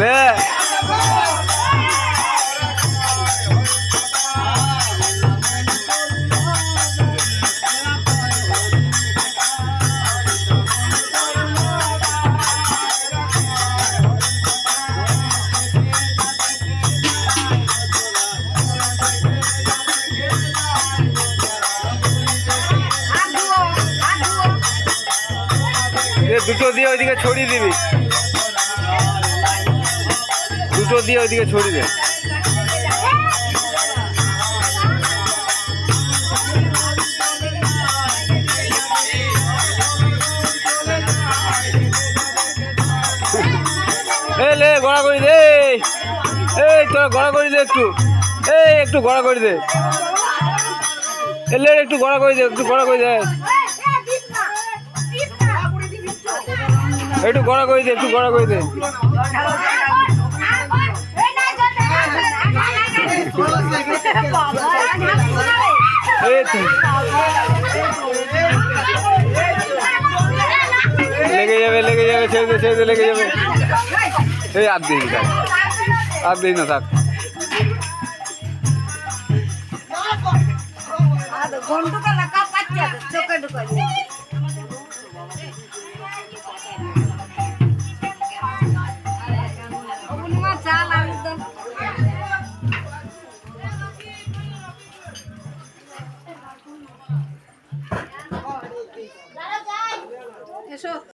লে দুটো দিয়ে ওইদিকে ছড়িয়ে দিবি, দুটো দিয়ে ওইদিকে ছড়িয়ে দে। লে গড়া করে দে, এই তোরা গড়া করে দে একটু, এই একটু গড়া করে দে, এলে একটু গড়া করে দে, একটু গড়া করে দে, একটু গড়া করে দে, একটু গড়া করে দে। লেগে যাবে, লেগে যাবে, ছেড়ে দে, ছেড়ে দে, লেগে যাবে। এই আর দিন থাক, আর দিন না থাক। এসো